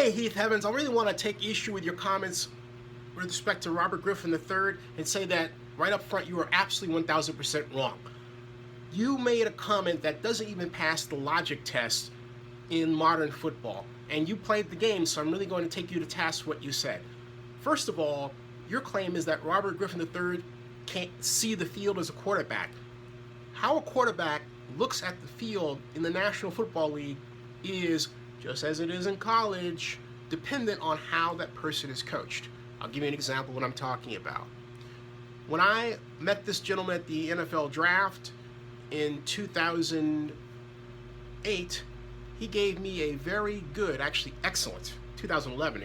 Hey, Heath Evans, I really want to take issue with your comments with respect to Robert Griffin III and say that right up front you are absolutely 1000% wrong. You made a comment that doesn't even pass the logic test in modern football, and you played the game, so I'm really going to take you to task what you said. First of all, your claim is that Robert Griffin III can't see the field as a quarterback. How a quarterback looks at the field in the National Football League is, just as it is in college, dependent on how that person is coached. I'll give you an example of what I'm talking about. When I met this gentleman at the NFL draft in 2008, he gave me a very good, actually excellent, 2011,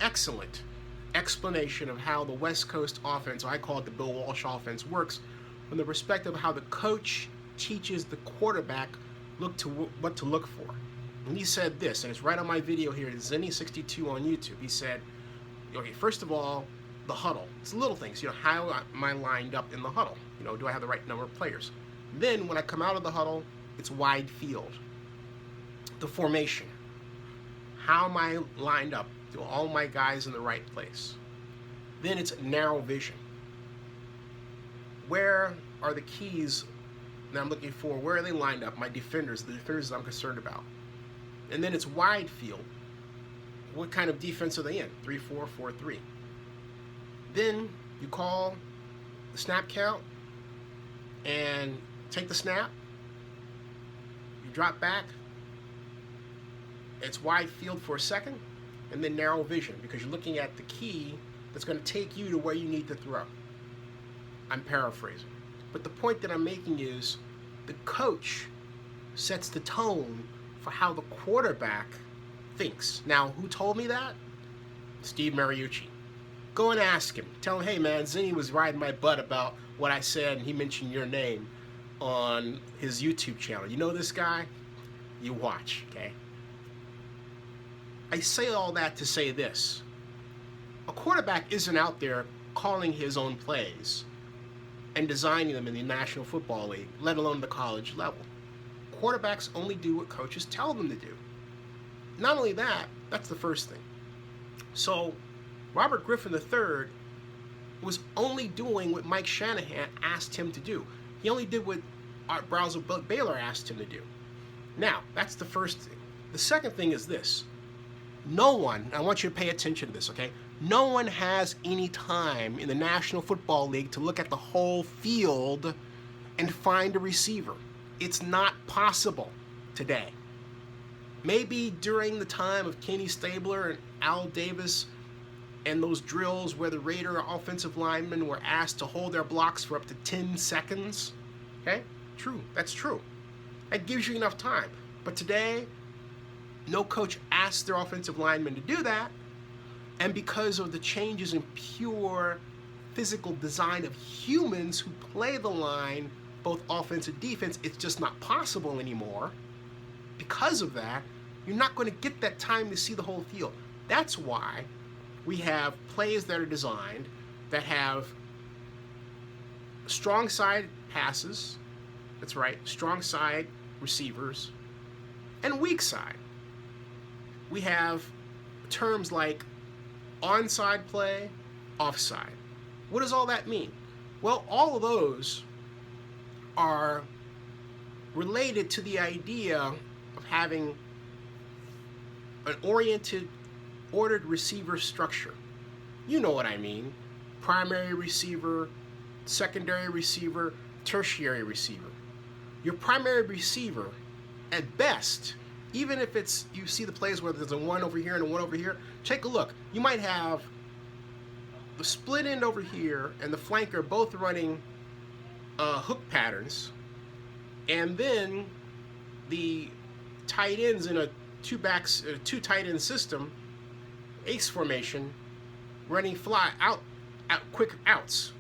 excellent explanation of how the West Coast offense, or I call it the Bill Walsh offense, works from the perspective of how the coach teaches the quarterback what to look for. And he said this, and it's right on my video here, it's Zenny62 on YouTube. He said, okay, first of all, the huddle. It's little things, how am I lined up in the huddle? Do I have the right number of players? Then when I come out of the huddle, it's wide field. The formation. How am I lined up? Do all my guys in the right place? Then it's narrow vision. Where are the keys that I'm looking for? Where are they lined up? My defenders, the defenders I'm concerned about. And then it's wide field. What kind of defense are they in? 3-4, 4-3. Then you call the snap count and take the snap. You drop back. It's wide field for a second, and then narrow vision because you're looking at the key that's going to take you to where you need to throw. I'm paraphrasing. But the point that I'm making is the coach sets the tone for how the quarterback thinks. Now, who told me that? Steve Mariucci. Go and ask him. Tell him, hey man, Zinni was riding my butt about what I said, and he mentioned your name on his YouTube channel. You know this guy? You watch, okay? I say all that to say this. A quarterback isn't out there calling his own plays and designing them in the National Football League, let alone the college level. Quarterbacks only do what coaches tell them to do. Not only that, that's the first thing. So, Robert Griffin III was only doing what Mike Shanahan asked him to do. He only did what Art Browser Baylor asked him to do. Now, that's the first thing. The second thing is this. No one, I want you to pay attention to this, okay? No one has any time in the National Football League to look at the whole field and find a receiver. It's not possible today. Maybe during the time of Kenny Stabler and Al Davis and those drills where the Raider offensive linemen were asked to hold their blocks for up to 10 seconds. Okay? True. That's true. That gives you enough time. But today, no coach asks their offensive linemen to do that, and because of the changes in pure physical design of humans who play the line, both offense and defense, it's just not possible anymore. Because of that, you're not going to get that time to see the whole field. That's why we have plays that are designed that have strong side passes, that's right, strong side receivers, and weak side. We have terms like onside play, offside. What does all that mean? Well, all of those are related to the idea of having an ordered receiver structure. You know what I mean. Primary receiver, secondary receiver, tertiary receiver. Your primary receiver, at best, even if it's, you see the plays where there's a one over here and a one over here, take a look. You might have the split end over here and the flanker both running hook patterns, and then the tight ends in a two tight end system, ace formation, running quick outs,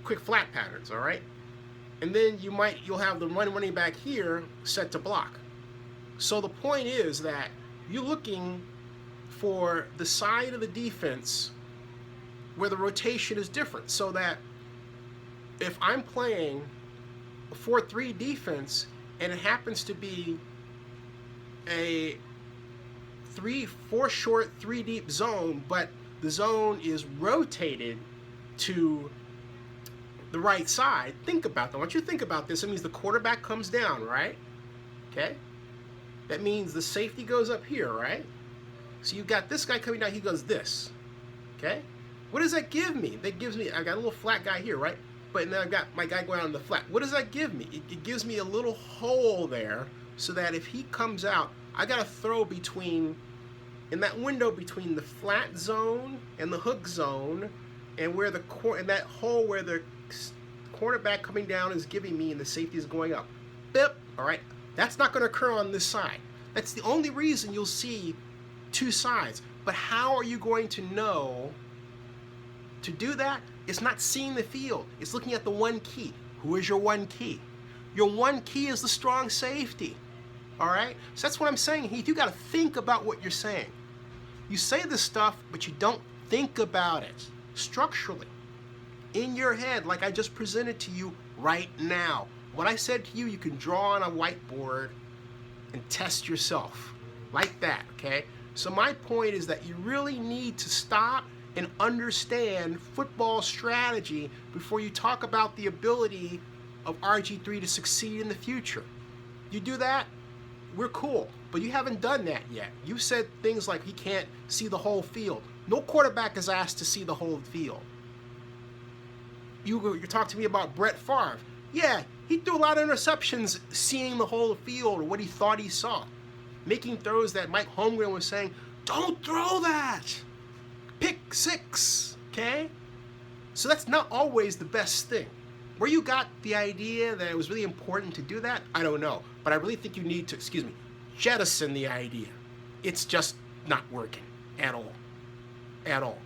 quick flat patterns, all right? And then you'll have the running back here set to block. So the point is that you're looking for the side of the defense where the rotation is different, so that if I'm playing a 4-3 defense and it happens to be a 4 short, 3 deep zone, but the zone is rotated to the right side. Think about that. Once you think about this, it means the quarterback comes down, right? Okay? That means the safety goes up here, right? So you've got this guy coming down, he goes this. Okay? What does that give me? That gives me, I got a little flat guy here, right? But then I've got my guy going out on the flat. What does that give me? It gives me a little hole there so that if he comes out, I got to throw between, in that window between the flat zone and the hook zone, and where the in that hole where the cornerback coming down is giving me and the safety is going up. Bip. All right. That's not going to occur on this side. That's the only reason you'll see 2 sides. But how are you going to know to do that? It's not seeing the field. It's looking at the one key. Who is your one key? Your one key is the strong safety. All right? So that's what I'm saying, Heath. You got to think about what you're saying. You say this stuff, but you don't think about it structurally in your head, like I just presented to you right now. What I said to you, you can draw on a whiteboard and test yourself like that, okay? So my point is that you really need to stop and understand football strategy before you talk about the ability of RG3 to succeed in the future. You do that, we're cool. But you haven't done that yet. You've said things like he can't see the whole field. No quarterback is asked to see the whole field. You talk to me about Brett Favre. Yeah, he threw a lot of interceptions seeing the whole field or what he thought he saw. Making throws that Mike Holmgren was saying, don't throw that. Pick 6, okay? So that's not always the best thing. Where you got the idea that it was really important to do that, I don't know. But I really think you need to, jettison the idea. It's just not working at all. At all.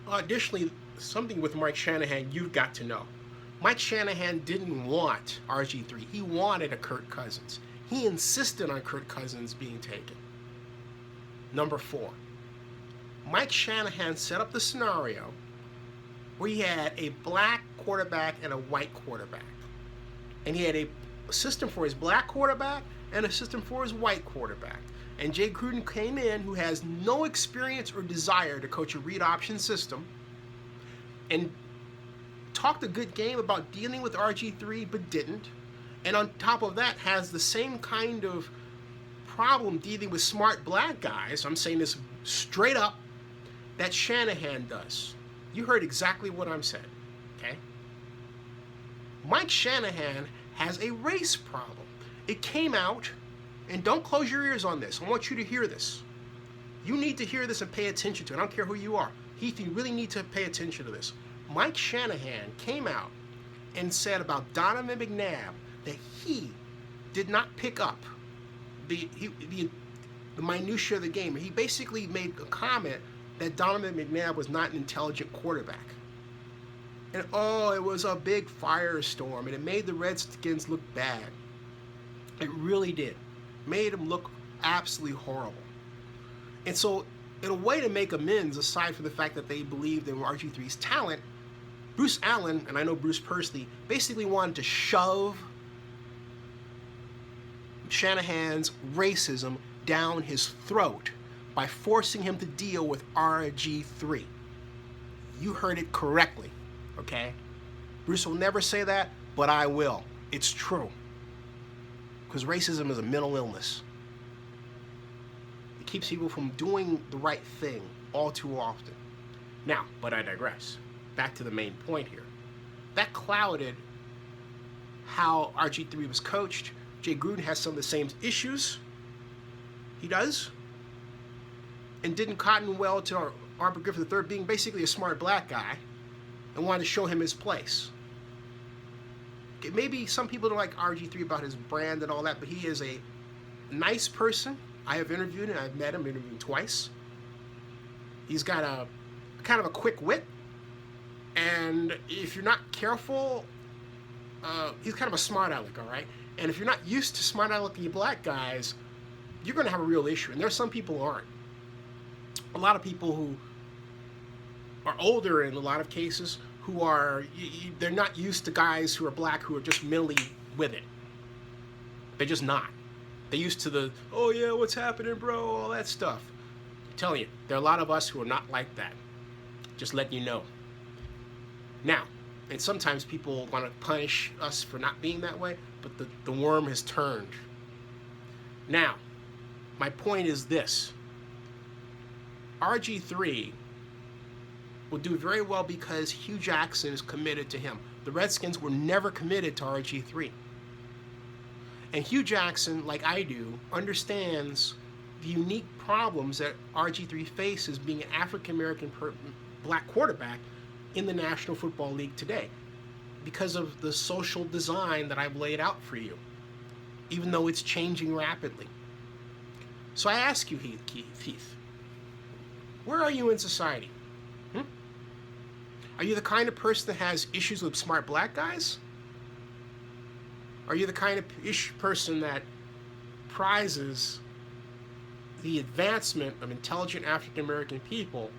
Additionally, something with Mike Shanahan you've got to know. Mike Shanahan didn't want RG3. He wanted a Kirk Cousins. He insisted on Kirk Cousins being taken. Number 4. Mike Shanahan set up the scenario where he had a black quarterback and a white quarterback. And he had a system for his black quarterback and a system for his white quarterback. And Jay Gruden came in, who has no experience or desire to coach a read option system, and talked a good game about dealing with RG3, but didn't. And on top of that, has the same kind of problem dealing with smart black guys, I'm saying this straight up, that Shanahan does. You heard exactly what I'm saying, okay? Mike Shanahan has a race problem. It came out, and don't close your ears on this. I want you to hear this. You need to hear this and pay attention to it. I don't care who you are. Heath, you really need to pay attention to this. Mike Shanahan came out and said about Donovan McNabb that he did not pick up the minutiae of the game. He basically made a comment that Donovan McNabb was not an intelligent quarterback. And it was a big firestorm, and it made the Redskins look bad. It really did. Made them look absolutely horrible. And so, in a way to make amends, aside from the fact that they believed in RG3's talent, Bruce Allen, and I know Bruce personally, basically wanted to shove Shanahan's racism down his throat by forcing him to deal with RG3. You heard it correctly, okay? Bruce will never say that, but I will. It's true. Because racism is a mental illness. It keeps people from doing the right thing all too often. Now, but I digress. Back to the main point here. That clouded how RG3 was coached. Jay Gruden has some of the same issues. He does. And didn't cotton well to Arbor Griffin III being basically a smart black guy and wanted to show him his place. Okay, maybe some people don't like RG3 about his brand and all that, but he is a nice person. I have interviewed him. I've met him, interviewed him twice. He's got a kind of a quick wit. And if you're not careful, he's kind of a smart aleck, all right? And if you're not used to smart alecky black guys, you're going to have a real issue. And there's some people who aren't. A lot of people who are older in a lot of cases who are, they're not used to guys who are black who are just mentally with it. They're just not. They're used to the, oh yeah, what's happening, bro, all that stuff. I'm telling you, there are a lot of us who are not like that. Just letting you know. Now, and sometimes people want to punish us for not being that way, but the worm has turned. Now, my point is this. RG3 will do very well because Hugh Jackson is committed to him. The Redskins were never committed to RG3. And Hugh Jackson, like I do, understands the unique problems that RG3 faces being an African American black quarterback in the National Football League today because of the social design that I've laid out for you, even though it's changing rapidly. So I ask you, Heath, where are you in society? Are you the kind of person that has issues with smart black guys? Are you the kind of person that prizes the advancement of intelligent African American people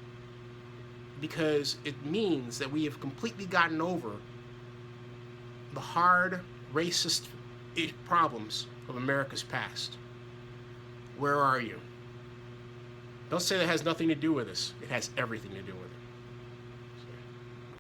because it means that we have completely gotten over the hard racist problems of America's past? Where are you? Don't say that has nothing to do with this. It has everything to do with it.